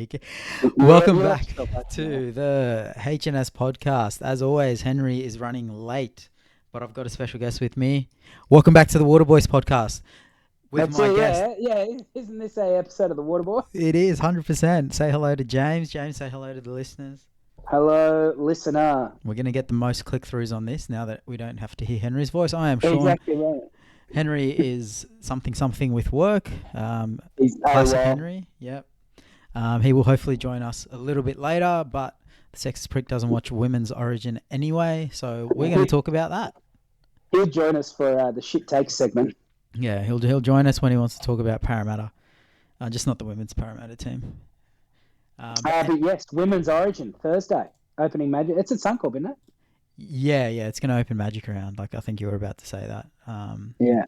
TK. Yeah, Welcome yeah, back sure, but, to the H&S podcast. As always, Henry is running late, but I've got a special guest with me. Welcome back to the Waterboys podcast with That's my it, guest. yeah. Isn't this a episode of the Waterboy? It is 100%. Say hello to James. James, say hello to the listeners. Hello, listener. We're going to get the most click-throughs on this now that we don't have to hear Henry's voice. I am Shaun. Exactly right. Henry is something with work. He's Classic AWOL. Henry, yep. He will hopefully join us a little bit later, but the sexist prick doesn't watch Women's Origin anyway, so we're going to talk about that. He'll join us for the shit take segment. Yeah, he'll join us when he wants to talk about Parramatta, just not the women's Parramatta team. But yes, Women's Origin, Thursday, opening Magic. It's at Suncorp, isn't it? Yeah, it's going to open Magic round. Like I think you were about to say that. Yeah.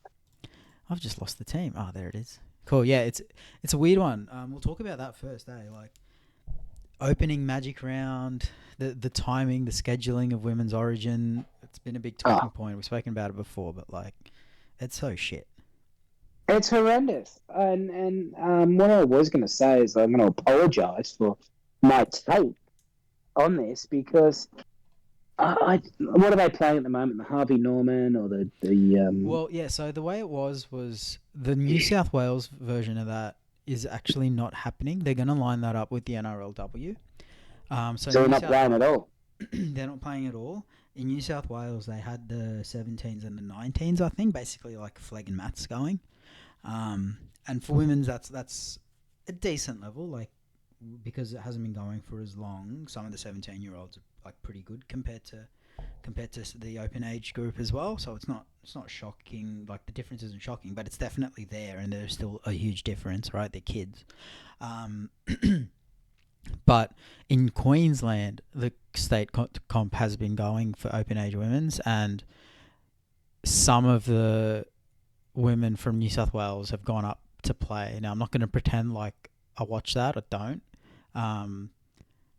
I've just lost the team. Oh, there it is. Cool. Yeah, it's a weird one. We'll talk about that first, like opening Magic round, the timing, the scheduling of Women's Origin. It's been a big talking point. We've spoken about it before, but like, it's so shit. It's horrendous. And what I was going to say is I'm going to apologise for my take on this because what are they playing at the moment? The Harvey Norman or the Well, yeah. So the way it was the New South Wales version of that is actually not happening. They're going to line that up with the NRLW. So they're not playing at all. They're not playing at all. In New South Wales, they had the 17s and the 19s, I think, basically like flag and maths going. And for women's, that's a decent level, like because it hasn't been going for as long. Some of the 17-year-olds are like pretty good compared to the open age group as well. So it's not shocking. Like the difference isn't shocking, but it's definitely there, and there's still a huge difference, right? They're kids. But in Queensland, the state comp has been going for open age women's, and some of the women from New South Wales have gone up to play. Now, I'm not going to pretend like I watch that. I don't.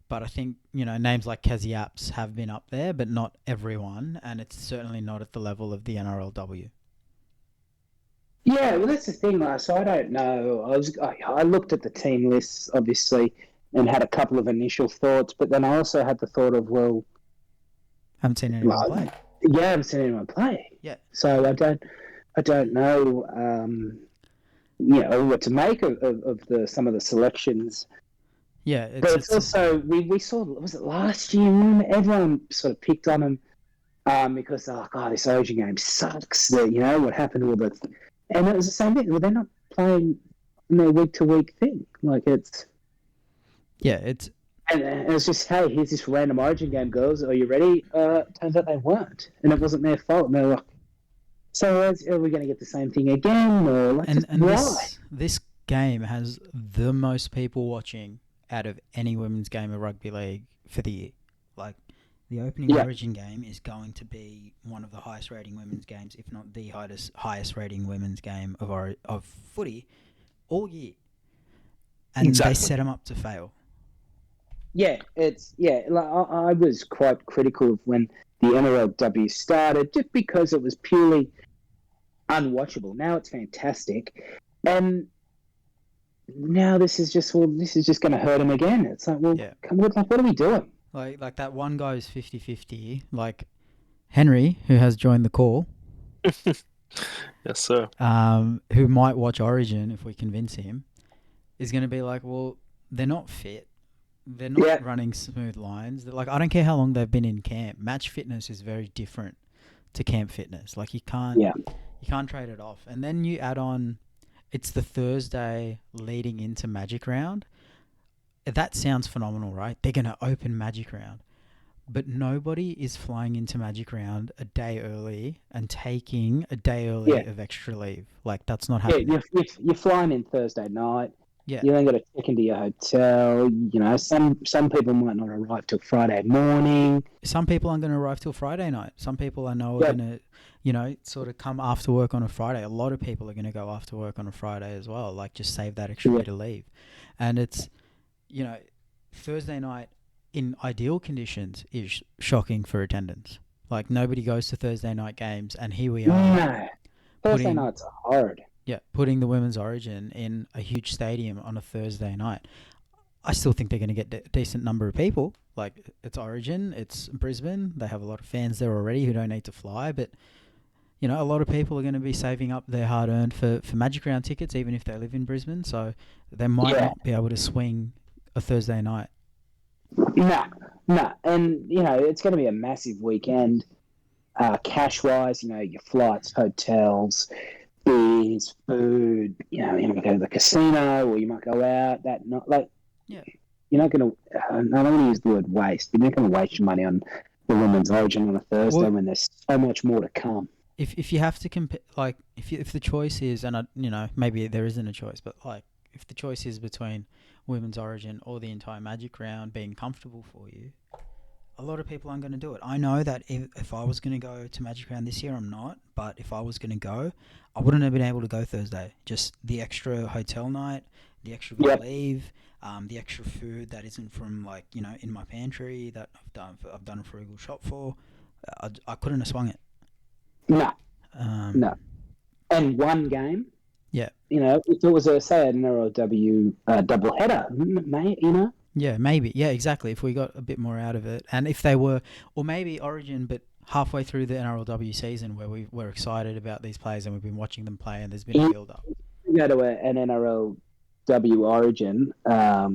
But I think, names like Kezi Apps have been up there, but not everyone, and it's certainly not at the level of the NRLW. Yeah, well, that's the thing. So I don't know. I looked at the team lists, obviously, and had a couple of initial thoughts, but then I also had the thought of, well, haven't seen anyone play. Yeah, I haven't seen anyone play. Yeah. So I don't know, what to make of some of the selections. Yeah, but it's also we saw, was it last year? Everyone sort of picked on them because they're like, oh, this Origin game sucks. What happened to all the, and it was the same thing. Well, they're not playing in their week to week thing. Like it's. Yeah, it's. And it's just, hey, here's this random Origin game, girls. Are you ready? Turns out they weren't, and it wasn't their fault. And they're like, so are we going to get the same thing again? Or like, and why? This game has the most people watching out of any women's game of rugby league for the year. Like, the opening Origin game is going to be one of the highest rating women's games, if not the highest rating women's game of footy all year. And They set them up to fail. Yeah, like I was quite critical of when the NRLW started, just because it was purely unwatchable. Now it's fantastic, and now this is just going to hurt him again. It's like, well, come on, what are we doing? Like that one guy is 50-50, like Henry, who has joined the call. Yes, sir. Who might watch Origin if we convince him, is going to be like, well, they're not fit. They're not running smooth lines. They're like, I don't care how long they've been in camp. Match fitness is very different to camp fitness. Like you can't trade it off. And then you add on, it's the Thursday leading into Magic round. That sounds phenomenal, right? They're going to open Magic round. But nobody is flying into Magic round a day early and taking a day early of extra leave. Like that's not happening. Yeah, you're flying in Thursday night. Yeah. You then got to check into your hotel. Some people might not arrive till Friday morning. Some people aren't going to arrive till Friday night. Some people I know are going to, sort of come after work on a Friday. A lot of people are going to go after work on a Friday as well. Like just save that extra bit of leave. And it's, Thursday night in ideal conditions is shocking for attendance. Like nobody goes to Thursday night games, and here we are. No, Thursday nights are hard. Yeah, putting the Women's Origin in a huge stadium on a Thursday night. I still think they're going to get a decent number of people. Like, it's Origin, it's Brisbane. They have a lot of fans there already who don't need to fly. But, you know, a lot of people are going to be saving up their hard-earned for Magic Round tickets, even if they live in Brisbane. So they might not be able to swing a Thursday night. No. And, you know, it's going to be a massive weekend. Cash-wise, you know, your flights, hotels, beers, food, you know, you might go to the casino or you might go out that night. Like, you're not going to, I don't want to use the word waste, but you're not going to waste your money on the Women's Origin on a Thursday when there's so much more to come. If you have to compare, like, if the choice is, and you know, maybe there isn't a choice, but like, if the choice is between Women's Origin or the entire Magic Round being comfortable for you, a lot of people aren't going to do it. I know that if I was going to go to Magic Round this year, I'm not. But if I was going to go, I wouldn't have been able to go Thursday. Just the extra hotel night, the extra leave, the extra food that isn't from, like, you know, in my pantry that I've done a frugal shop for. I couldn't have swung it. No. And one game. Yeah. You know, if it was an NRLW double header, mate, you know. Yeah, maybe. Yeah, exactly. If we got a bit more out of it. And if they were, or maybe Origin, but halfway through the NRLW season where we're excited about these players and we've been watching them play and there's been a build-up. You go to an NRLW Origin, you're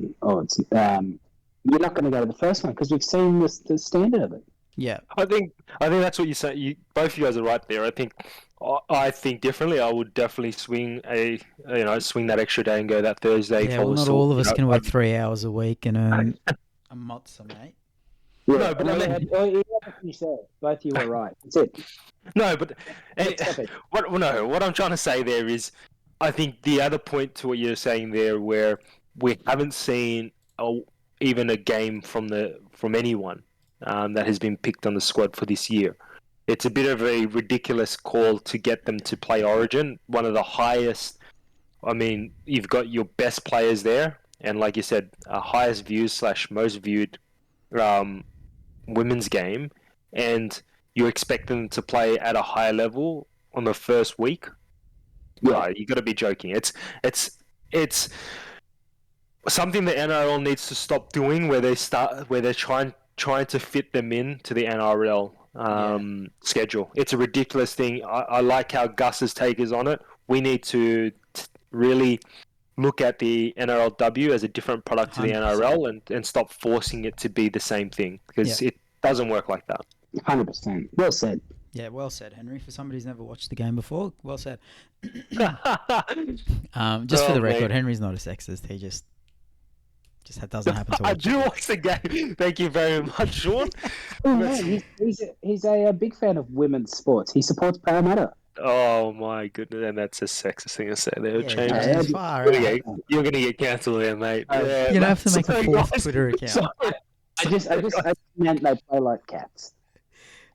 not going to go to the first one because we've seen the standard of it. Yeah, I think that's what you say. Both of you guys are right there. I think differently. I would definitely swing that extra day and go that Thursday. Yeah, well, not all of us can work 3 hours a week and earn a mozza, mate. Yeah, no, but you said both of you were right. That's it. No, but what I'm trying to say there is, I think the other point to what you're saying there, where we haven't seen even a game from anyone that has been picked on the squad for this year. It's a bit of a ridiculous call to get them to play Origin, one of the highest. I mean, you've got your best players there, and like you said, highest views / most viewed women's game, and you expect them to play at a higher level on the first week. Yeah, you got to be joking. It's something the NRL needs to stop doing, where they're trying to fit them in to the NRL schedule. It's a ridiculous thing. I like how Gus's take is on it. We need to really look at the NRLW as a different product to the 100%. NRL and stop forcing it to be the same thing, because it doesn't work like that. 100%. Well said. Yeah, well said, Henry. For somebody who's never watched the game before, well said. Just for the record, Henry's not a sexist. He just doesn't happen to watch. I do watch the game. Thank you very much, Shaun. He's a big fan of women's sports. He supports Parramatta. Oh my goodness, and that's a sexist thing to say there. You're gonna get cancelled there, mate. You're gonna have to make a fourth Twitter account. I just meant they play like cats.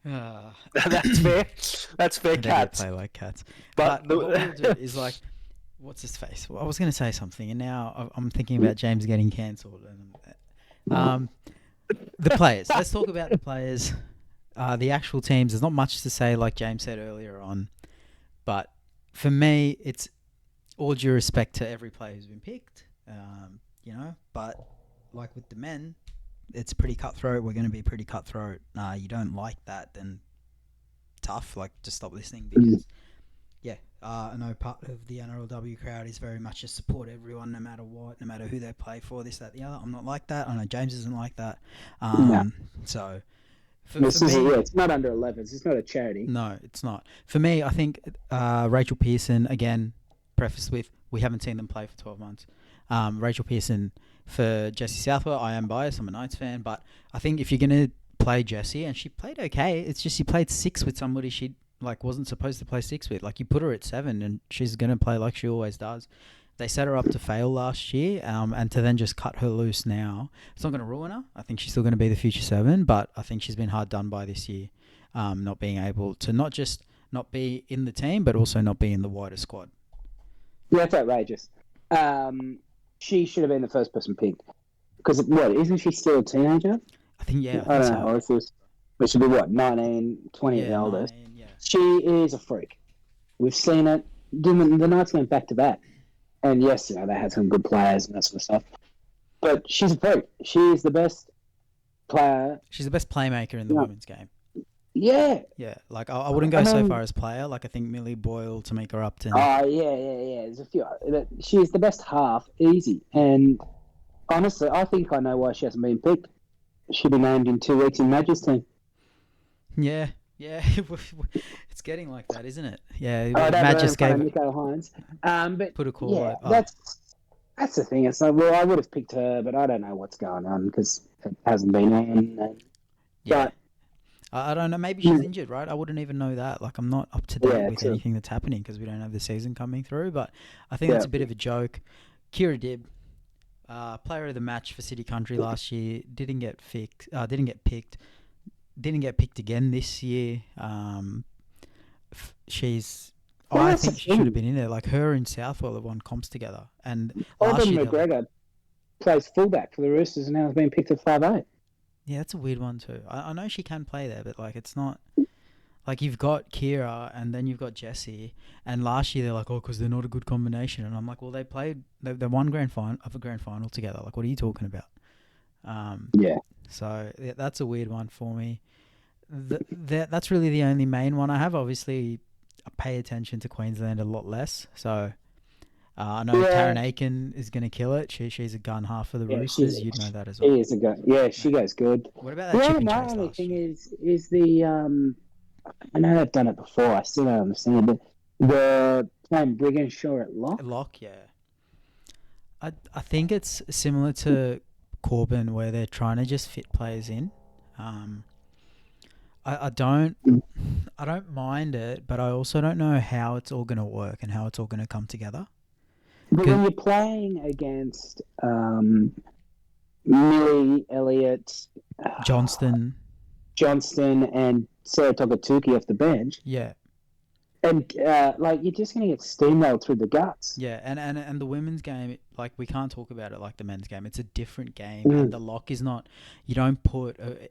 That's fair. That's fair. Cats play like cats. But what we'll do is, like, what's his face? Well, I was going to say something, and now I'm thinking about James getting cancelled. The players. Let's talk about the players. The actual teams. There's not much to say, like James said earlier on. But for me, it's all due respect to every player who's been picked. But like with the men, it's pretty cutthroat. We're going to be pretty cutthroat. You don't like that, then tough. Like, just stop listening, because I know part of the NRLW crowd is very much just support everyone, no matter what, no matter who they play for, this, that, the other. I'm not like that. I know James isn't like that. So for me, it's not under 11s. It's not a charity. No, it's not. For me, I think Rachel Pearson, again, prefaced with, we haven't seen them play for 12 months. Rachel Pearson for Jessie Southwell, I am biased. I'm a Knights fan, but I think if you're going to play Jessie, and she played okay, it's just she played 6 with somebody she wasn't supposed to play 6 with. Like, you put her at 7 and she's going to play like she always does. They set her up to fail last year, and to then just cut her loose now, it's not going to ruin her. I think she's still going to be the future 7, but I think she's been hard done by this year, not being able to not just not be in the team, but also not be in the wider squad. Yeah, that's outrageous. She should have been the first person picked. Because, isn't she still a teenager? I think, I don't know. But she'll be, 19, 20 at the oldest. She is a freak. We've seen it. The Knights went back to back. And yes, they had some good players and that sort of stuff. but she's a freak. She is the best player. She's the best playmaker in the women's game. Yeah. Yeah, like I wouldn't go so far as player. Like I think Millie Boyle, Tamika Upton. Oh yeah. There's a few. She's the best half, easy. And honestly, I think I know why she hasn't been picked. She'll be named in 2 weeks in Madge's team. Yeah. It's getting like that, isn't it? Yeah, Matt just gave Nico Hines. But put a call. Yeah, that's the thing. It's like, well, I would have picked her, but I don't know what's going on because it hasn't been on. Yeah. But I don't know. Maybe she's injured, right? I wouldn't even know that. Like, I'm not up to date with anything that's happening because we don't have the season coming through. But I think that's a bit of a joke. Kira Dibb, player of the match for City Country last year, didn't get picked. Didn't get picked again this year. I think she should have been in there. Like her and Southwell have won comps together. And Auburn McGregor plays fullback for the Roosters and now has been picked at 5'8". Yeah, that's a weird one too. I know she can play there, but like it's not like you've got Kira and then you've got Jessie, and last year they're like, oh, because they're not a good combination, and I'm like, well, they won grand final together. Like, what are you talking about? So that's a weird one for me. That's really the only main one I have. Obviously, I pay attention to Queensland a lot less, so. I know Taryn Aiken is going to kill it. She's a gun half for the Roosters. You'd know that as well. She is a gun. Yeah, she goes good. What about that chip and chase only thing is the I know I've done it before. I still don't understand it. The playing Brigginshaw at lock. Lock, yeah. I think it's similar to Corbin where they're trying to just fit players in. I don't mind it, but I also don't know how it's all going to work and how it's all going to come together. But when you're playing against Millie, Elliott, Johnston, and Saratoga Tuki off the bench, and you're just going to get steamrolled through the guts. Yeah, and the women's game, like we can't talk about it like the men's game. It's a different game, and the lock is not. You don't put a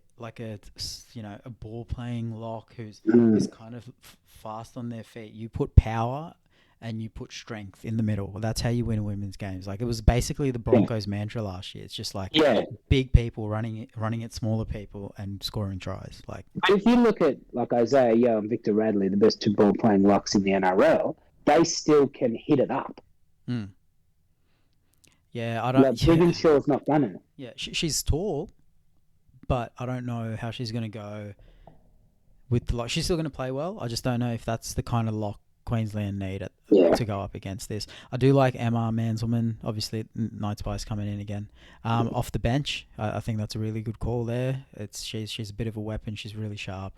ball playing lock who's is kind of fast on their feet. You put power. And you put strength in the middle. That's how you win women's games. Like it was basically the Broncos' mantra last year. It's just like big people running at smaller people and scoring tries. Like, but if you look at like Isaiah Yeo and Victor Radley, the best two ball playing locks in the NRL, they still can hit it up. Yeah, I don't. Like, Brigginshaw's not done it. Yeah, she's tall, but I don't know how she's going to go with the lock. She's still going to play well. I just don't know if that's the kind of lock Queensland need to go up against this. I do like Emma Manselman. Obviously, Night Spice coming in again off the bench. I think that's a really good call there. She's a bit of a weapon. She's really sharp.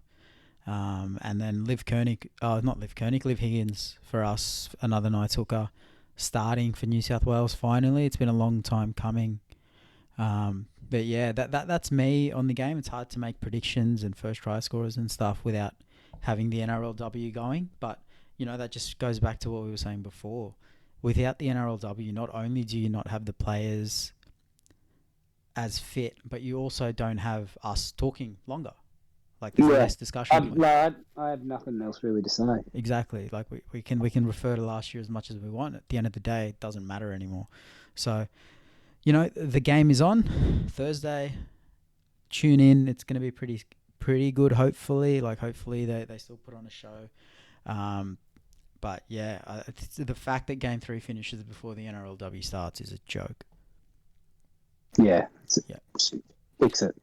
And then Liv Higgins for us, another Knights hooker, starting for New South Wales. Finally, it's been a long time coming. But yeah, that's me on the game. It's hard to make predictions and first try scorers and stuff without having the NRLW going, but. You know, that just goes back to what we were saying before. Without the NRLW, not only do you not have the players as fit, but you also don't have us talking longer. Like there's less discussion. I have nothing else really to say. Exactly. Like we can refer to last year as much as we want. At the end of the day, it doesn't matter anymore. So, you know, the game is on Thursday. Tune in. It's going to be pretty good. Hopefully they still put on a show. But yeah, the fact that Game 3 finishes before the NRLW starts is a joke. Yeah. Fix it.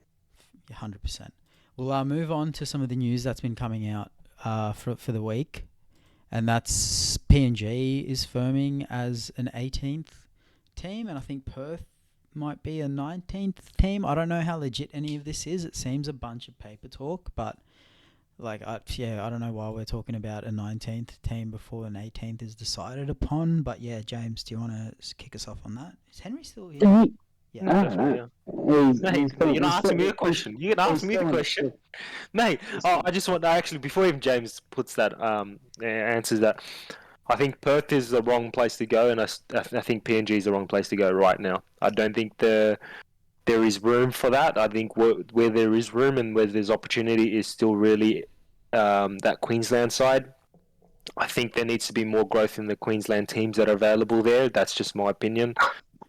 100%. We'll move on to some of the news that's been coming out for the week, and that's PNG is firming as an 18th team, and I think Perth might be a 19th team. I don't know how legit any of this is. It seems a bunch of paper talk, but like, I don't know why we're talking about a 19th team before an 18th is decided upon. But yeah, James, do you want to kick us off on that? Is Henry still here? Yeah. No. You're not asking me a question. You can ask me the question. Mate, I just want to actually, before even James puts that, answers that, I think Perth is the wrong place to go, and I think PNG is the wrong place to go right now. I don't think there is room for that. I think where there is room and where there's opportunity is still really that Queensland side. I think there needs to be more growth in the Queensland teams that are available there. That's just my opinion.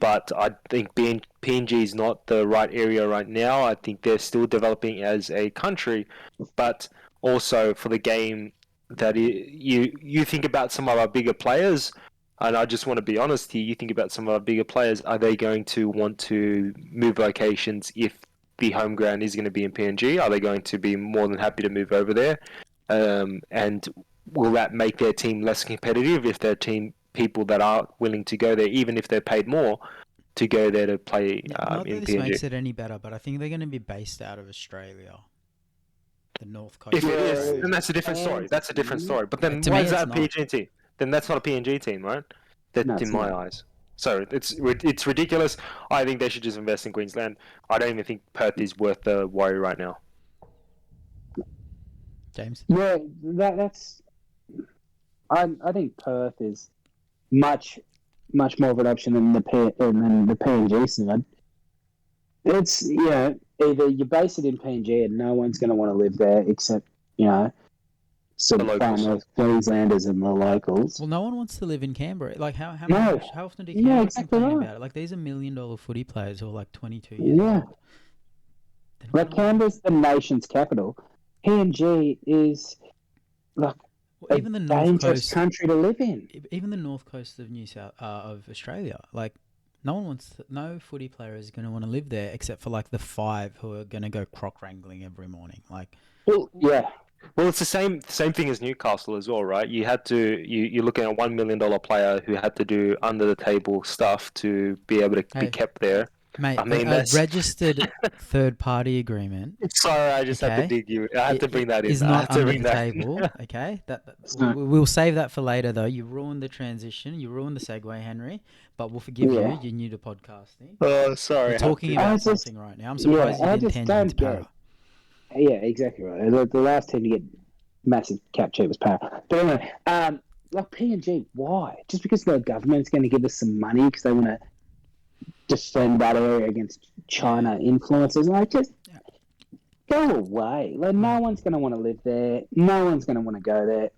but I think PNG is not the right area right now. I think they're still developing as a country, but also for the game that you think about some of our bigger players, and I just want to be honest here. You think about some of our bigger players. Are they going to want to move locations if the home ground is going to be in PNG? Are they going to be more than happy to move over there? And will that make their team less competitive if their team people that are willing to go there, even if they're paid more, to go there to play Not that in this PNG? makes it any better, but I think they're going to be based out of Australia, the North Coast. If of it is, Australia. then that's a different story. That's a different story. But then To why me, is it's that a not. PNG team? Then that's not a PNG team, right? That No, in it's my not. eyes. So it's ridiculous. I think they should just invest in Queensland. I don't even think Perth is worth the worry right now. James? Yeah, that's. I think Perth is much more of an option than the PNG side. It's either you base it in PNG and no one's going to want to live there except sort The of far locals. north Queenslanders and the locals. Well, no one wants to live in Canberra. Like, how No. how often do Yeah, Canberra exactly complain right. about it? Like, these are $1 million footy players who are like 22 years Yeah. old. They're not Like allowed- Canberra's the nation's capital. PNG is like Well, a even the North dangerous Coast, country to live in. even the North Coast of of Australia, like no footy player is going to want to live there except for like the 5 who are going to go croc wrangling every morning. Like, Well, yeah. Well, it's the same thing as Newcastle as well, right? You're looking at $1 million player who had to do under the table stuff to be able to be Hey. kept there. mate, I mean, a that's registered third-party agreement. sorry, I just had to Okay. dig you. I had to bring that in. Is I not had to under bring the that in. table. Okay, not. we'll save that for later. Though you ruined the transition, you ruined the segue, Henry. But we'll forgive Yeah. you. You're new to podcasting. Oh, sorry. We're talking I about just- something right now. I'm surprised I you didn't just tangent don't into get para. it. Yeah, exactly right. The last team to get massive cap cheap was Para. But anyway, like PNG, why? Just because the government's going to give us some money because they want to defend that area against China influences? Like, just go away. Like, no one's going to want to live there. No one's going to want to go there.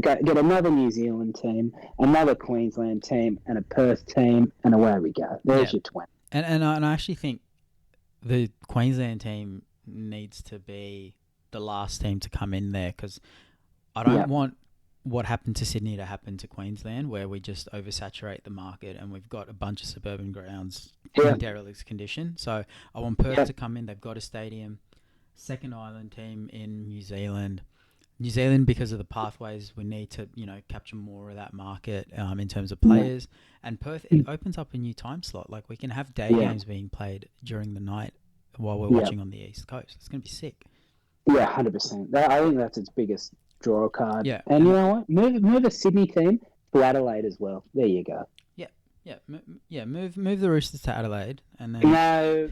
Get another New Zealand team, another Queensland team, and a Perth team, and away we go. There's your twin. And I actually think the Queensland team needs to be the last team to come in there because I don't want what happened to Sydney to happen to Queensland, where we just oversaturate the market and we've got a bunch of suburban grounds in derelict condition. So I want Perth to come in. They've got a stadium. Second island team in New Zealand. New Zealand, because of the pathways, we need to, capture more of that market in terms of players. And Perth, it opens up a new time slot. Like, we can have day games being played during the night while we're watching on the East Coast. It's going to be sick. Yeah, 100%. I think that's its biggest draw card. Yeah. And you know what? Move a Sydney team to Adelaide as well. There you go. Move the Roosters to Adelaide, and then No.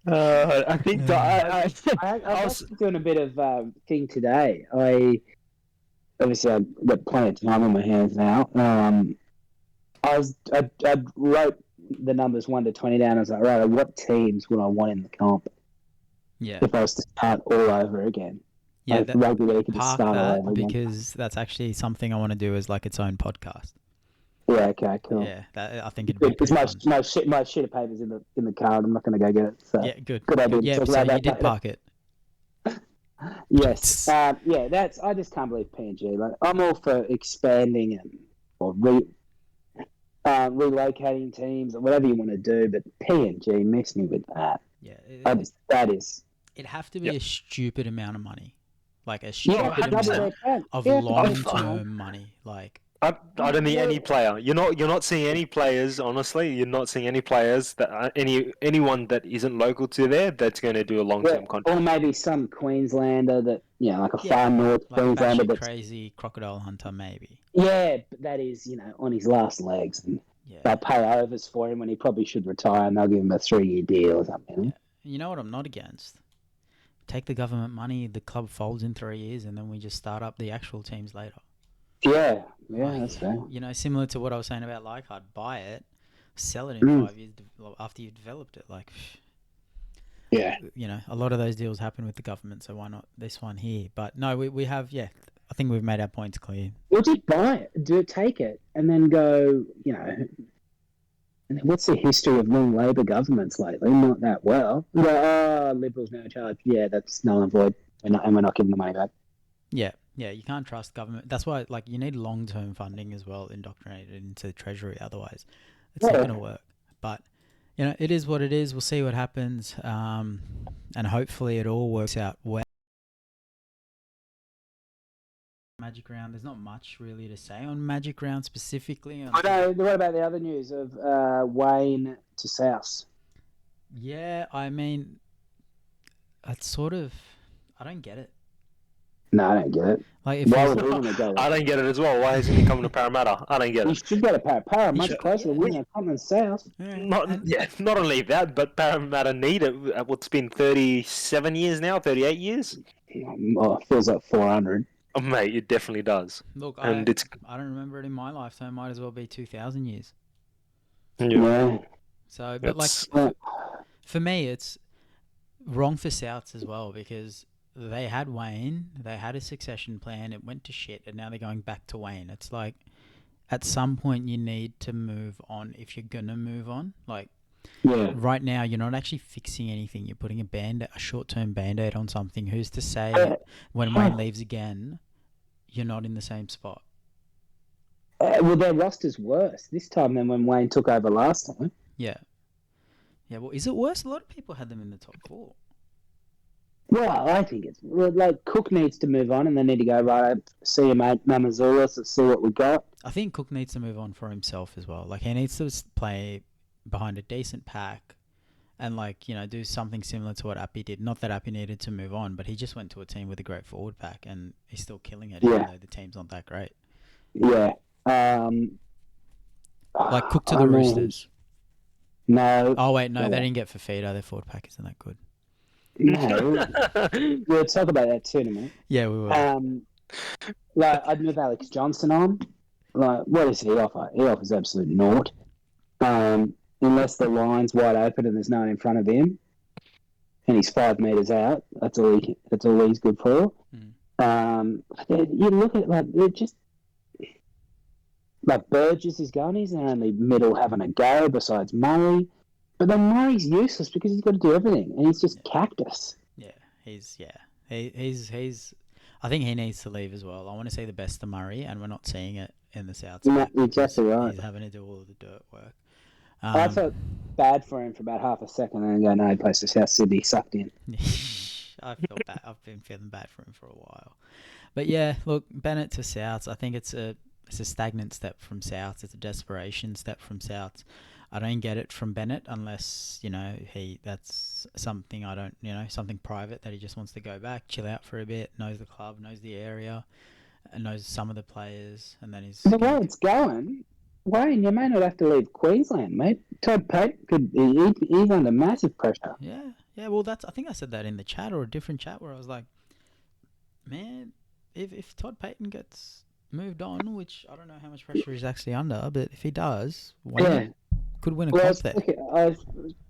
I think I was doing a bit of thing today. I've got plenty of time on my hands now. I wrote the numbers 1 to 20 down. I was like, right, what teams would I want in the comp? Yeah. If I was to start all over again. Yeah, like, rugby league could just park start all that over again. because that's actually something I want to do as like its own podcast. Yeah, okay, cool. Yeah, I think it'd be It's pretty fun. my sheet of papers in the car. I'm not going to go get it. So. Yeah, good. Good idea. Yeah, Talk so about you that did later. park it. Yes. I just can't believe PNG. Like, I'm all for expanding or relocating teams or whatever you want to do, but PNG, mix me with that. Yeah, It'd have to be a stupid amount of money, like a Yeah, stupid double amount their of yeah, long-term money. Like, I don't think any player. You're not seeing any players. Honestly, you're not seeing any players that are anyone that isn't local to there that's going to do a long-term contract. Or maybe some Queenslander that like a far north like Queenslander batshit that's crazy crocodile hunter, maybe. but that is on his last legs, and they'll pay overs for him when he probably should retire, and they'll give him a 3-year deal or something. Yeah. You know what I'm not against? Take the government money, the club folds in 3 years, and then we just start up the actual teams later. Yeah, that's fair. Similar to what I was saying about Leichhardt, buy it, sell it in 5 years after you've developed it. Like, yeah, a lot of those deals happen with the government, so why not this one here? But no, we have, I think we've made our points clear. We'll just buy it, take it, and then go, what's the history of non-Labor governments lately? Not that well. Liberals now in charge. Yeah, that's null and void. We're not giving the money back. Yeah, you can't trust government. That's why, you need long-term funding as well, indoctrinated into the treasury. Otherwise, it's not going to work. But it is what it is. We'll see what happens, and hopefully it all works out well. Magic Round. There's not much really to say on Magic Round specifically. What about the other news of Wayne to South? Yeah, I mean, it's sort of. I don't get it. No, I don't get it. Like, if I don't get it as well. Why isn't he coming to Parramatta? I don't get it. You should go to Parramatta, much closer to winning Continent South. Not only that, but Parramatta need it. What's been 37 years now, 38 years? Oh, it feels like 400. Oh, mate, it definitely does. Look, I don't remember it in my lifetime. Might as well be 2,000 years. Yeah. So, but for me, it's wrong for Souths as well, because they had Wayne, they had a succession plan, it went to shit, and now they're going back to Wayne. It's like, at some point you need to move on if you're gonna move on. Right now you're not actually fixing anything. You're putting a short-term band-aid on something. Who's to say when Wayne leaves again, you're not in the same spot? Well, their roster's worse this time than when Wayne took over last time. Yeah. Well, is it worse? A lot of people had them in the top 4. Well, I think it's Cook needs to move on, and they need to go right. See you, mate, Mamazulis. Let's see what we got. I think Cook needs to move on for himself as well. He needs to play behind a decent pack, and do something similar to what Appy did. Not that Appy needed to move on, but he just went to a team with a great forward pack, and he's still killing it, even though the team's not that great. Yeah. Cook to the Roosters. No. Oh wait, no, they didn't get Fafita. Their forward pack isn't that good. No. We'll talk about that soon, mate. Yeah, we will. I'd move Alex Johnson on. What does he offer? He offers absolute naught. Unless the line's wide open and there's no one in front of him, and he's 5 meters out. That's all he's good for. You look at they're just Burgess is going. He's the only middle having a go besides Murray. But then Murray's useless because he's got to do everything, and he's just cactus. Yeah, he's. I think he needs to leave as well. I want to see the best of Murray, and we're not seeing it in the South. No, you're exactly right. He's having to do all of the dirt work. I felt bad for him for about half a second, and then go, no, he plays for South Sydney, sucked in. I feel bad. I've been feeling bad for him for a while. But yeah, look, Bennett to Souths. I think it's a stagnant step from Souths. It's a desperation step from Souths. I don't get it from Bennett unless, that's something I don't, something private that he just wants to go back, chill out for a bit, knows the club, knows the area, and knows some of the players, and then he's... The way it's going, Wayne, you may not have to leave Queensland, mate. Todd Payton he's under massive pressure. Yeah, well, I think I said that in the chat or a different chat where I was like, man, if Todd Payton gets moved on, which I don't know how much pressure he's actually under, but if he does, Wayne could win a comp there. I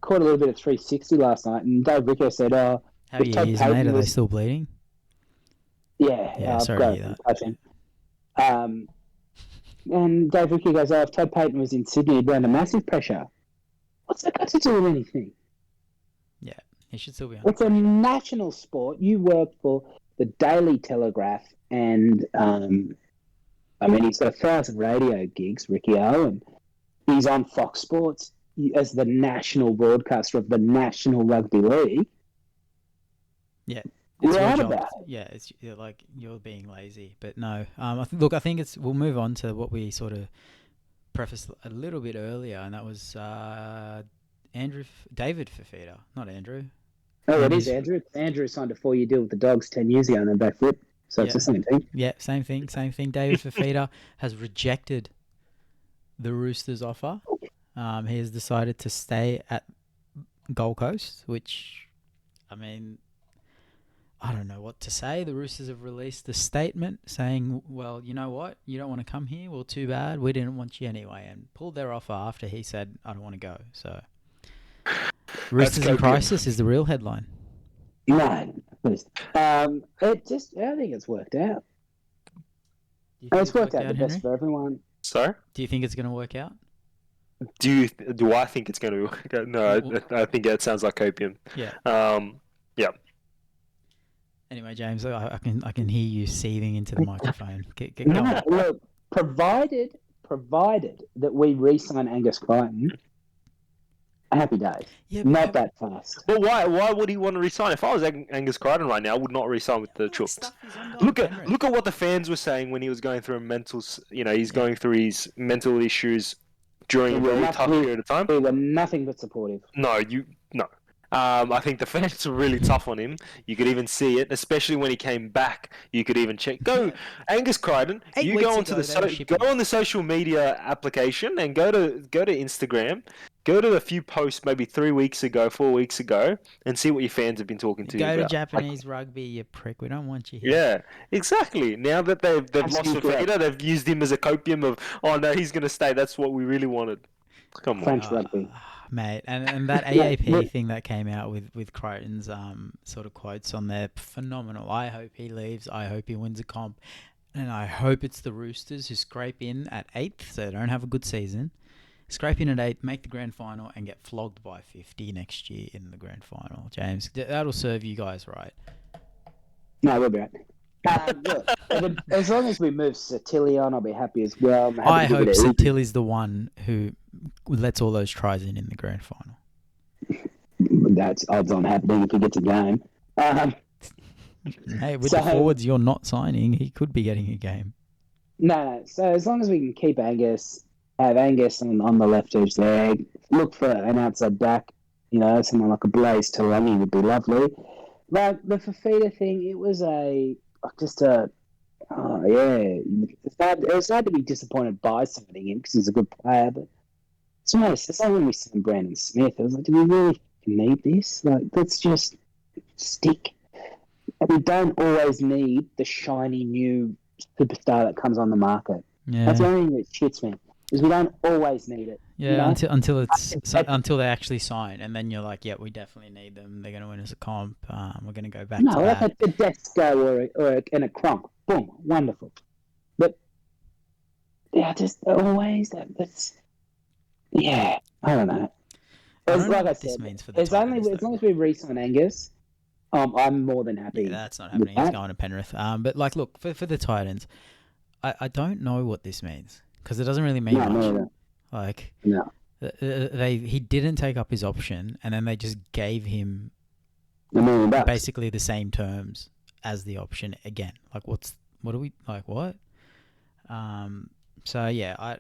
caught a little bit of 360 last night, and Dave Ricker said, how are your ears, mate? Are they still bleeding? Yeah, sorry to hear that. And Dave Ricker goes, if Todd Payton was in Sydney, he'd be under massive pressure. What's that got to do with anything? Yeah, he should still be under It's a national sport. You work for the Daily Telegraph, and he's got 1,000 radio gigs, Ricky O, and he's on Fox Sports as the national broadcaster of the National Rugby League. Yeah. It's your job. Yeah, it's you're being lazy. But no, I think we'll move on to what we sort of prefaced a little bit earlier, and that was David Fafita, not Andrew. Oh, it is Andrew. Andrew signed a 4-year deal with the Dogs 10 years ago and then backflip. So it's the same thing. Yeah, same thing. David Fafita has rejected the Roosters' offer. He has decided to stay at Gold Coast, which, I don't know what to say. The Roosters have released a statement saying, well, you know what? You don't want to come here? Well, too bad. We didn't want you anyway, and pulled their offer after he said, I don't want to go. So, Roosters in crisis is the real headline. No, please. I think it's worked out. Do you And think it's worked out the Henry? best for everyone. Sorry? Do you think it's going to work out? Do I think it's going to? No, I think that sounds like opium. Yeah. Yeah. Anyway, James, I can hear you seething into the microphone. Get No, going. look, provided that we re-sign Angus Crichton, happy days. Yeah, Not that fast. Well, why would he want to resign? If I was Angus Crichton right now, I would not resign with the Chooks. Look at what the fans were saying when he was going through a mental. He's going through his mental issues during a very tough period of time. We were nothing but supportive. No. I think the fans were really tough on him. You could even see it, especially when he came back. You could even check. Angus Crichton. You go onto go on the social media application and go to Instagram. Go to a few posts maybe 3 weeks ago, 4 weeks ago, and see what your fans have been talking to you about. Go to Japanese rugby, you prick. We don't want you here. Yeah, exactly. Now that they've lost Fafita, they've used him as a copium of, oh no, he's going to stay. That's what we really wanted. Come on. French rugby. Mate, and that AAP thing that came out with Crichton's sort of quotes on there, phenomenal. I hope he leaves. I hope he wins a comp. And I hope it's the Roosters who scrape in at 8th, so they don't have a good season. Scrape in at 8th, make the grand final, and get flogged by 50 next year in the grand final. James, that'll serve you guys right. No, we'll be right. Look, as long as we move Satilli on, I'll be happy as well. I hope Satilli's the one who lets all those tries in the grand final. That's odds on happening if he gets a game. Hey, with the forwards you're not signing, he could be getting a game. No. So as long as we can keep Angus, have Angus on the left edge there, look for an outside back, someone like a Blaze Tarangi would be lovely. Like the Fafita thing, it was it's hard to be disappointed by signing him because he's a good player, but it's like when we signed Brandon Smith, I was like, do we really need this? Like, let's just stick. We don't always need the shiny new superstar that comes on the market. Yeah. That's the only thing that shits me. Is we don't always need it. Yeah, until they actually sign, and then you're like, yeah, we definitely need them. They're going to win us a comp. We're going to go back to that. Like a Tedesco or a Cronk. Boom, wonderful. But yeah, just always that's I don't know. Like I said, as long as we re-sign Angus, I'm more than happy. Yeah, that's not happening. He's going to Penrith. But like, look for the Titans, I don't know what this means. Because it doesn't really mean much. No. Like, he didn't take up his option, and then they just gave him basically the same terms as the option again. Like, what are we like? What? So yeah,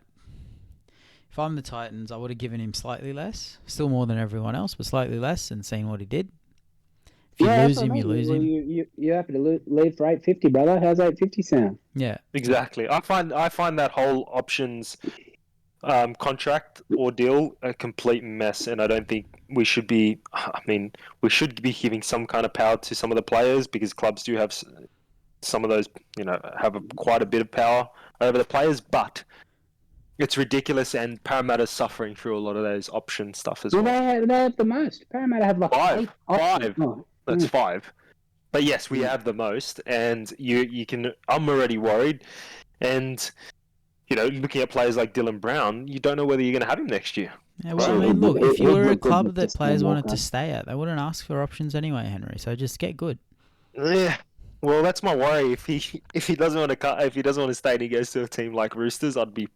if I'm the Titans, I would have given him slightly less, still more than everyone else, but slightly less, and seen what he did. If you lose him, you lose him. You're happy to leave for $850, brother. How's $850 sound? Yeah, exactly. I find that whole options contract ordeal a complete mess, and I don't think we should be. I mean, we should be giving some kind of power to some of the players because clubs do have some of those. Have quite a bit of power over the players, but it's ridiculous, and Parramatta's suffering through a lot of those option stuff as well. They have the most. Parramatta have like five. That's 5. But yes, we have the most, and you can. I'm already worried, and looking at players like Dylan Brown, you don't know whether you're going to have him next year. Yeah, well, I mean, look, if you were a club that players wanted to stay at, they wouldn't ask for options anyway, Henry. So just get good. Yeah. Well, that's my worry. If he doesn't want to stay and he goes to a team like Roosters, I'd be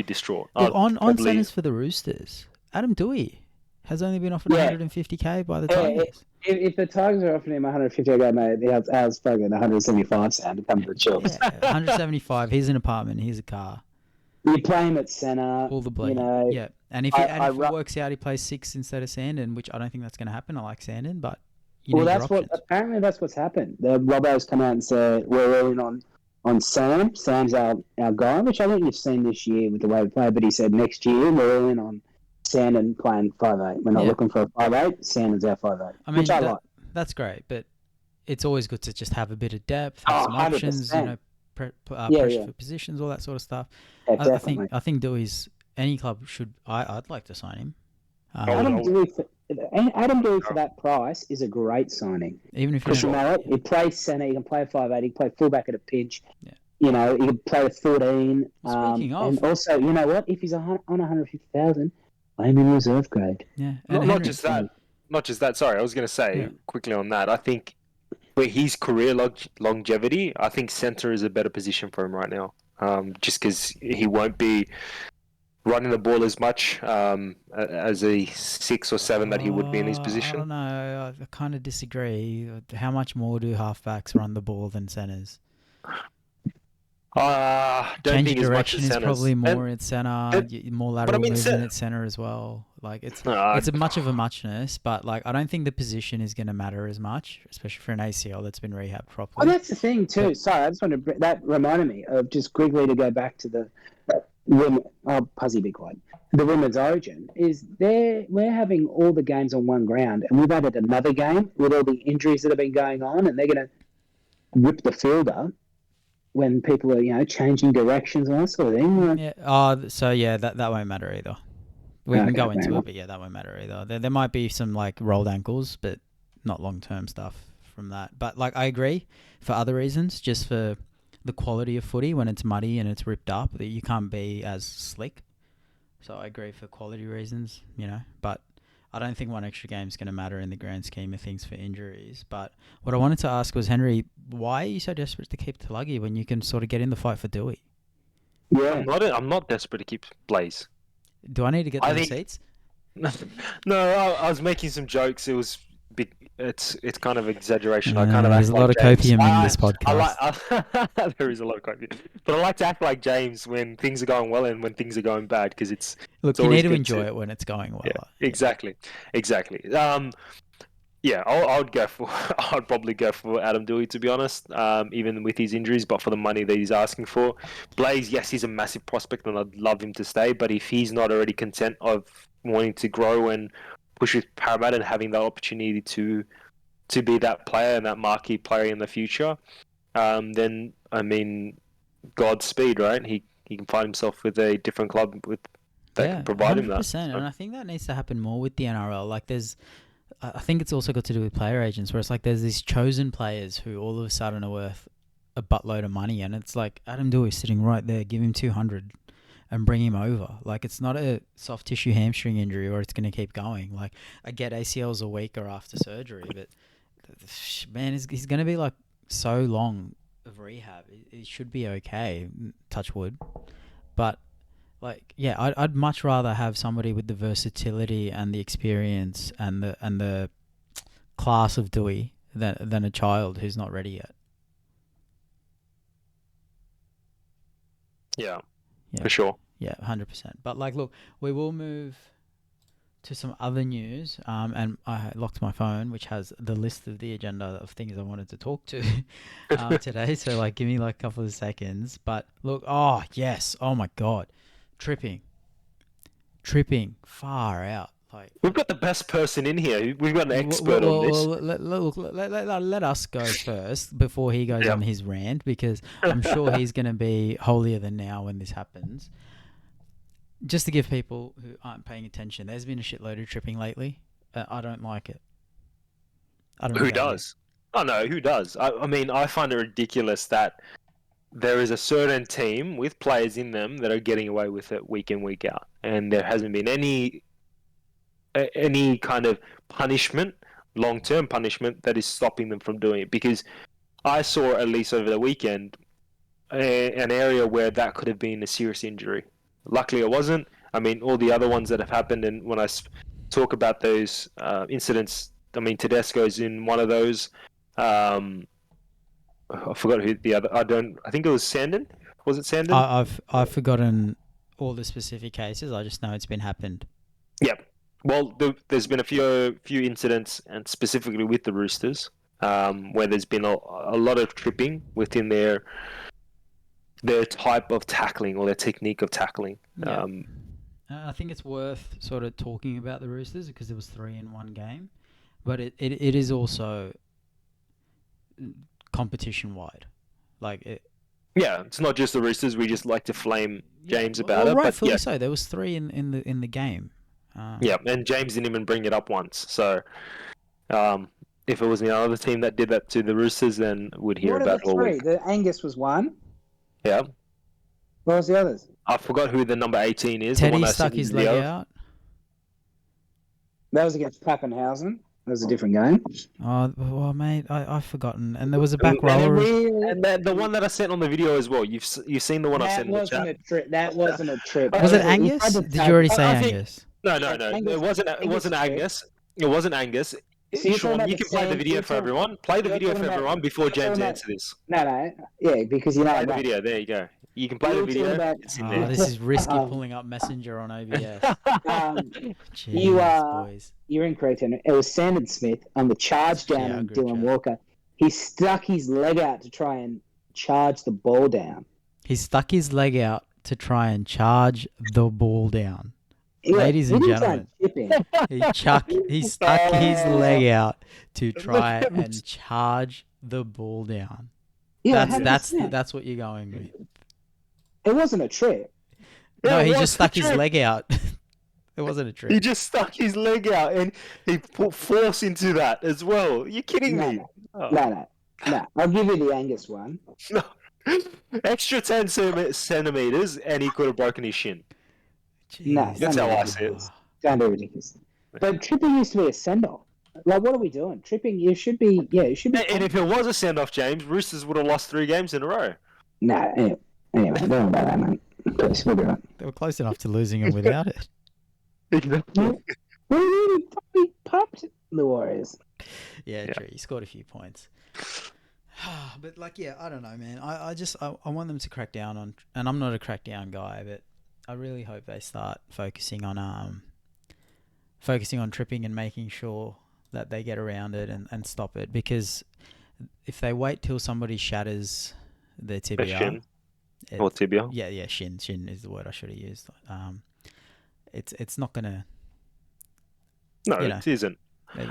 distraught. Look, on centres for the Roosters, Adam Dewey has only been offered $150K by the Tigers. If the Tigers are offering him $150K, mate, how's fucking $175 sound to come to the Chooks? Yeah, $175. Here's an apartment. Here's a car. You play him at centre. All the blame. Yeah, and if it works out, he plays 6 instead of Sandon, which I don't think that's going to happen. I like Sandon, but apparently that's what's happened. The Robbo's come out and said we're all in on Sam. Sam's our guy, which I think you've seen this year with the way we play. But he said next year we're all in on Sandon playing 5'8". We're not looking for a 5'8". Sandon's our 5'8", which I like. That's great, but it's always good to just have a bit of depth, have some options, pressure for positions, all that sort of stuff. Yeah, I think Dewey's any club should. I'd like to sign him. Adam Adam Doueihi for that price is a great signing. Even if Because you know what, he plays centre, he can play 5'8", he can play fullback at a pinch. Yeah. You know, he can play a 14. Speaking of, and also, you know what, if he's on 150,000, play him in reserve grade. yeah, not, and not Henry, just that. Not just that. Sorry, I was going to say quickly on that. I think where his career longevity, I think centre is a better position for him right now. Just because he won't be running the ball as much as a 6 or 7 that he would be in his I position. don't know. I kind of disagree. How much more do halfbacks run the ball than centers? Don't Change think of as much direction as is centers. probably more at center, more lateral I mean, movement at center as well. Like it's a much of a muchness, but like I don't think the position is going to matter as much, especially for an ACL that's been rehabbed properly. Well, that's the thing too. Sorry, I just wanted to. That reminded me of just quickly to go back to the women. Oh, Puzzy, be quiet. The women's origin is there. We're having all the games on one ground, and we've added another game with all the injuries that have been going on, and they're going to rip the field up when people are, changing directions and that sort of thing. Yeah. So yeah, that won't matter either. We can go into man. it, but yeah, that won't matter either. There might be some like rolled ankles, but not long term stuff from that. But like I agree for other reasons, just for the quality of footy when it's muddy and it's ripped up, that you can't be as slick. So I agree for quality reasons, but I don't think one extra game is going to matter in the grand scheme of things for injuries. But what I wanted to ask was, Henry, why are you so desperate to keep Tulagi when you can sort of get in the fight for Doueihi? Yeah, I'm not desperate to keep Blaze. Do I need to get the receipts? No, I was making some jokes. It was big. It's kind of exaggeration. I kind of there's a lot of copium in this podcast. There is a lot of copium, but I like to act like James when things are going well and when things are going bad, because it's you need to enjoy it when it's going well. Yeah, exactly. Yeah, I'd go for. I'd probably go for Adam Doueihi, to be honest, even with his injuries, but for the money that he's asking for. Blaze, yes, he's a massive prospect, and I'd love him to stay. But if he's not already content of wanting to grow and push with Parramatta and having that opportunity to be that player and that marquee player in the future, then I mean, Godspeed, right? He can find himself with a different club that can provide him that. 100%, and I think that needs to happen more with the NRL. Like I think it's also got to do with player agents, where it's like there's these chosen players who all of a sudden are worth a buttload of money, and it's like Adam Doueihi sitting right there, give him 200 and bring him over. Like it's not a soft tissue hamstring injury or it's going to keep going. Like I get ACLs a week or after surgery, but man, he's going to be like so long of rehab. It should be okay, touch wood. But like, yeah, I'd much rather have somebody with the versatility and the experience and the class of Doueihi than a child who's not ready yet. Yeah, for sure. Yeah, 100%. But like, look, we will move to some other news. And I locked my phone, which has the list of the agenda of things I wanted to talk to today. So like, give me like a couple of seconds. But look, oh yes, oh my god. Tripping, far out. Like we've got the best person in here. We've got an expert on this. Let us go first before he goes on his rant, because I'm sure he's going to be holier than now when this happens. Just to give people who aren't paying attention, there's been a shitload of tripping lately. I don't like it. I don't know who does? Oh no, who does? I mean, I find it ridiculous that there is a certain team with players in them that are getting away with it week in, week out, and there hasn't been any kind of punishment, long-term punishment, that is stopping them from doing it. Because I saw, at least over the weekend, an area where that could have been a serious injury. Luckily, it wasn't. I mean, all the other ones that have happened, and when I talk about those incidents, I mean, Tedesco's in one of those. I forgot who the other. I think it was Sandon. Was it Sandon? I've forgotten all the specific cases. I just know it's been happened. Yep. Well, there's been a few incidents, and specifically with the Roosters, where there's been a lot of tripping within their type of tackling or their technique of tackling. Yeah. I think it's worth sort of talking about the Roosters because there was 3 in one game, but it is also competition wide, like it. Yeah, it's not just the Roosters. We just like to flame James about it. Rightfully so. There was 3 in the game. Yeah, and James didn't even bring it up once. So, if it was another team that did that to the Roosters, then we'd hear What are about the it all three? week. The Angus was one. Yeah. What was the others? I forgot who the number 18 is. Teddy the one that stuck his leg out. That was against Pappenhausen. That was a different game. Oh, well, mate, I've forgotten. And there was a And back rower. And the one that I sent on the video as well. You've seen the one I That sent in the wasn't chat. a trip. That wasn't a trip. Was it He tried Angus? to Did tag- you already say I think- Angus? No. Angus- It wasn't Angus Angus. It wasn't Angus. So you're talking Sean, about you the can play the sand- video you're for talking- everyone. Play the you're video for talking about- everyone before you're talking James about- answers this. No. Yeah, because you know. Play the video. There you go. You can play the You're video. talking about- It's in Oh, there. this is risky pulling up Messenger on OBS. Jeez, You boys. You're incorrect, Henry. It was Sandon Smith on the charge down Yeah, on good Dylan chat. Walker. He stuck his leg out to try and charge the ball down. He stuck his leg out to try and charge the ball down. Yeah, Ladies he and didn't try gentlemen. and chip in. He stuck his leg out to try and charge the ball down. Yeah, That's 100%. that's what you're going with. It wasn't a trip. No, Yeah, he what's just the stuck his trick? leg out. It wasn't a trick. He just stuck his leg out and he put force into that as well. You're kidding No, me? no. Oh, No. I'll give you the Angus one. no. Extra 10 centimeters and he could have broken his shin. No, Jeez. That's how I see it. Don't be ridiculous. But tripping used to be a send off. Like, what are we doing? Tripping, you should be. Yeah, it should be. And if it was a send off, James, Roosters would have lost 3 games in a row. No, anyway, don't worry about that, man. Please, we'll do it. They were close enough to losing him without it. Exactly. What do you mean? He popped the Warriors. Yeah, Yeah. true. He scored a few points. But I don't know, man. I want them to crack down on, and I'm not a crackdown guy, but I really hope they start focusing on tripping and making sure that they get around it and stop it. Because if they wait till somebody shatters their tibia, Shin. Or tibia. yeah, shin is the word I should have used. It's not gonna. No, You know. it isn't.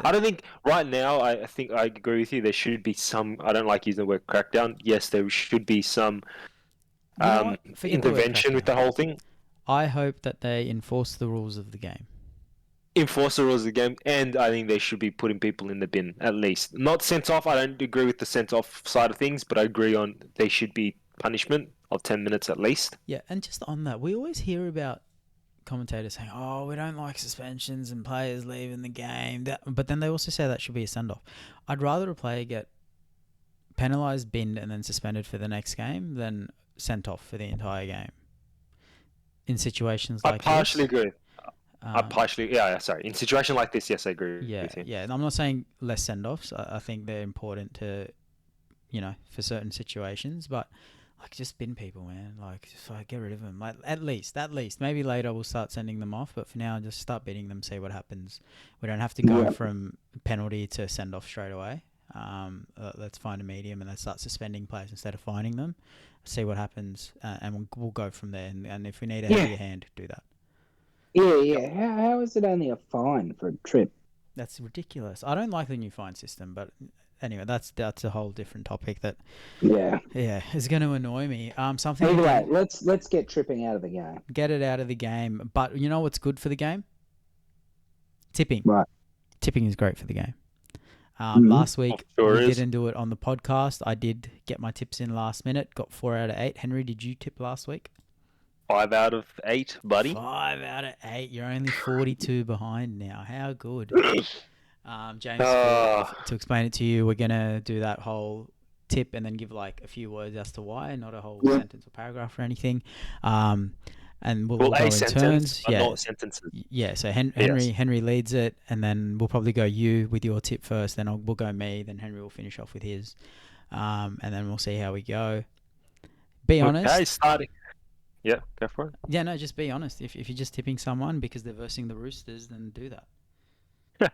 I don't think right now. I think I agree with you. There should be some. I don't like using the word crackdown. Yes, there should be some You know what? Forget the word intervention with the crackdown. whole thing. I hope that they enforce the rules of the game. Enforce the rules of the game, and I think they should be putting people in the bin at least. Not sent off. I don't agree with the sent off side of things, but I agree on they should be punishment of 10 minutes at least. Yeah, and just on that, we always hear about commentators saying, "Oh, we don't like suspensions and players leaving the game," but then they also say that should be a send-off. I'd rather a player get penalised, binned, and then suspended for the next game than sent off for the entire game. In situations like I partially this, agree. I partially, sorry. In a situation like this, yes, I agree yeah, with you. yeah. And I'm not saying less send-offs. I think they're important to, for certain situations, but like just bin people, man. Like just get rid of them. Like at least. Maybe later we'll start sending them off, but for now, just start binning them. See what happens. We don't have to go from penalty to send off straight away. Let's find a medium and let's start suspending players instead of fining them. See what happens, and we'll go from there. And if we need a heavier hand, do that. Yeah. How is it only a fine for a trip? That's ridiculous. I don't like the new fine system, but anyway, that's a whole different topic that Yeah. is going to annoy me. Something Either way, again, let's get tripping out of the game. get it out of the game. But you know what's good for the game? Tipping. Right. Tipping is great for the game. Mhm. Last week Sure we is. didn't do it on the podcast. I did get my tips in last minute. Got 4 out of 8. Henry, did you tip last week? 5 out of 8, buddy. 5 out of 8. You're only 42 behind now. How good. James, to explain it to you, we're going to do that whole tip and then give like a few words as to why, not a whole sentence or paragraph or anything. And we'll go a in sentence, turns. but Yeah. not sentences. Yeah, so Yes. Henry leads it, and then we'll probably go you with your tip first, then we'll go me, then Henry will finish off with his, and then we'll see how we go. Be honest. Okay, starting. Yeah, go for it. Yeah, no, just be honest. If you're just tipping someone because they're versing the Roosters, then do that.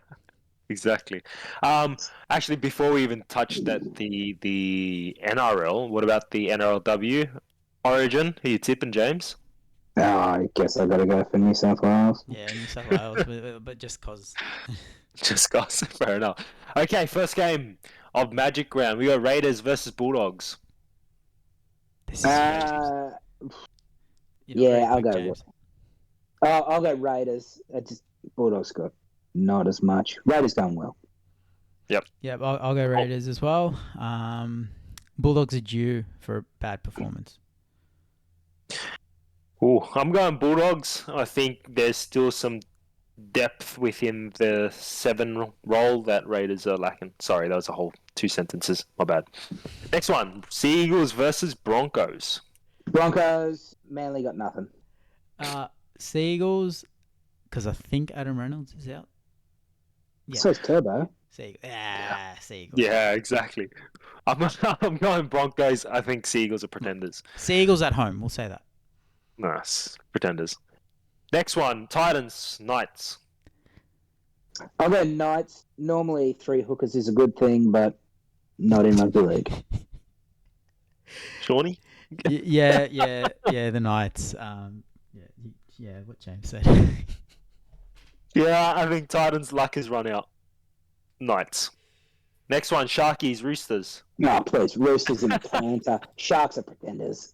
Exactly. Actually, before we even touch that, the NRL, what about the NRLW Origin? Who you tipping, James? Oh, I guess I gotta go for New South Wales. Yeah, New South Wales, but just cause. Just guys, fair enough. Okay, first game of Magic Round. We got Raiders versus Bulldogs. This is Uh, you're not very yeah, I'll quick, go James. I'll go Raiders. Bulldogs got not as much. Raiders done well. Yep, I'll go Raiders as well. Bulldogs are due for a bad performance. Ooh, I'm going Bulldogs. I think there's still some depth within the 7 role that Raiders are lacking. Sorry, that was a whole 2 sentences. My bad. Next one, Sea Eagles versus Broncos. Broncos, Manly got nothing. Seagulls, because I think Adam Reynolds is out. Yeah. So is Turbo. Seagulls. Yeah, exactly. I'm going Broncos. I think Seagulls are pretenders. Seagulls at home, we'll say that. Nice. Pretenders. Next one, Titans, Knights. I'll go Knights. Normally 3 hookers is a good thing, but not in rugby league. Shawnee? Yeah, the Knights. Yeah, what James said. Yeah, I think Titans' luck has run out. Knights. Next one, Sharkies, Roosters. No, please. Roosters in Atlanta. Sharks are pretenders.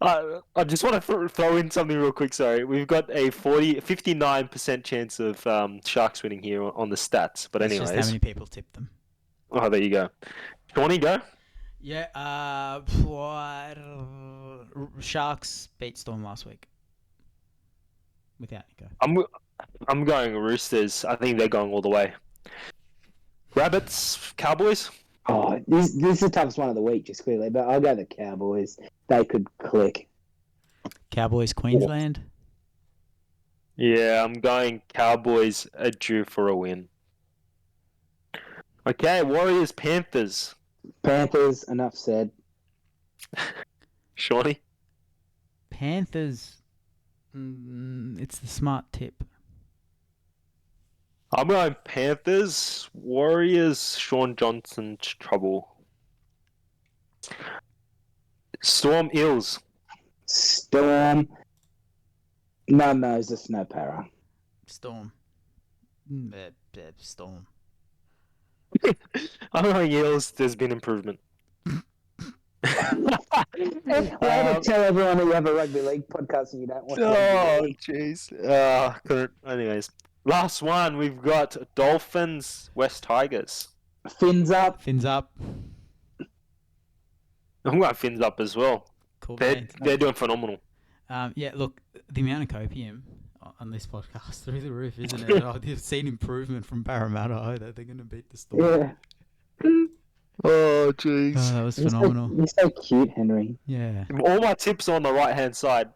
I just want to throw in something real quick, sorry. We've got a 59% chance of Sharks winning here on the stats. But That's anyways. just how many people tip them. Oh, there you go. Shawnee, go. Yeah, Sharks beat Storm last week. Without Nico. I'm going Roosters. I think they're going all the way. Rabbits, Cowboys. Oh, this is the toughest one of the week, just clearly. But I'll go the Cowboys. They could click. Cowboys, Queensland. Yeah, I'm going Cowboys are due for a win. Okay, Warriors, Panthers. Panthers, enough said. Shawnee? Panthers. It's the smart tip. I'm going Panthers. Warriors, Shaun Johnson's trouble. Storm, Eels. Storm. No Moses, no para. Storm. Storm. I'm going Eels. There's been improvement. Tell everyone that you have a rugby league podcast and you don't watch Oh, jeez. Anyways, last one. We've got Dolphins, West Tigers. Fins up. Fins up. I'm going Fins up as well. Cool. They're doing phenomenal. Yeah, look, the amount of copium on this podcast through the roof, isn't it? I've seen improvement from Parramatta. That they're going to beat the Storm. Yeah. Oh, jeez. Oh, that was phenomenal. You're so cute, Henry. Yeah. All my tips are on the right-hand side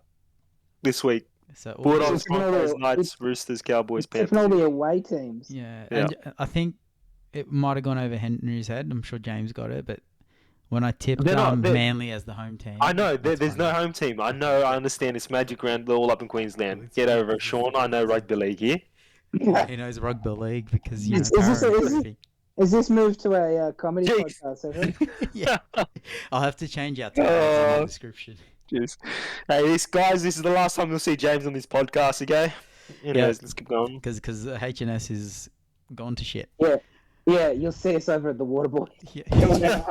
this week. So Bulldogs, Broncos, Knights, Roosters, Cowboys, Panthers. It's all the away teams. Yeah. And I think it might have gone over Henry's head. I'm sure James got it, but when I tipped Manly as the home team. I know, there's no home team. I know, I understand it's Magic Round, they're all up in Queensland. Get over it, Shaun. I know rugby league here. He knows rugby league because, you know, is this moved to a comedy podcast? Yeah. I'll have to change our titles in the description. Jeez. Hey, this is the last time you'll see James on this podcast, okay? Anyways, let's keep going. Because H&S is gone to shit. Yeah, you'll see us over at the Waterboy. Yeah.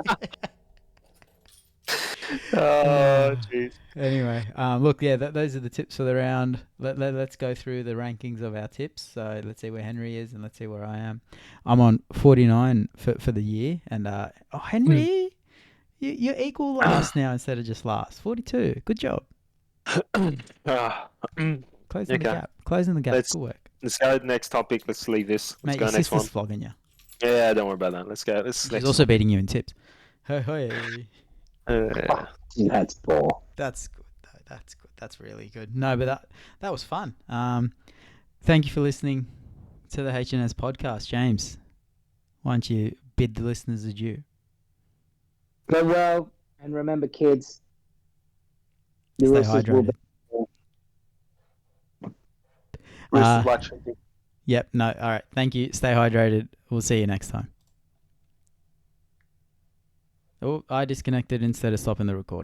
Oh, jeez. Anyway, look, those are the tips for the round. Let's go through the rankings of our tips. So let's see where Henry is and let's see where I am. I'm on 49 for the year. And Henry, you're equal last now instead of just last. 42. Good job. Closing the gap. Closing the gap. Good work. Let's go to the next topic. Let's leave this. Let's go your next one. sister's flogging you. Yeah, don't worry about that. Let's go. She's also beating you in tips. Hey. That's poor. That's good. That's good. That's really good. No, but that was fun. Thank you for listening to the H&S podcast, James. Why don't you bid the listeners adieu? Go well, and remember, kids. Stay hydrated. Yep. No. All right. Thank you. Stay hydrated. We'll see you next time. Oh, I disconnected instead of stopping the record.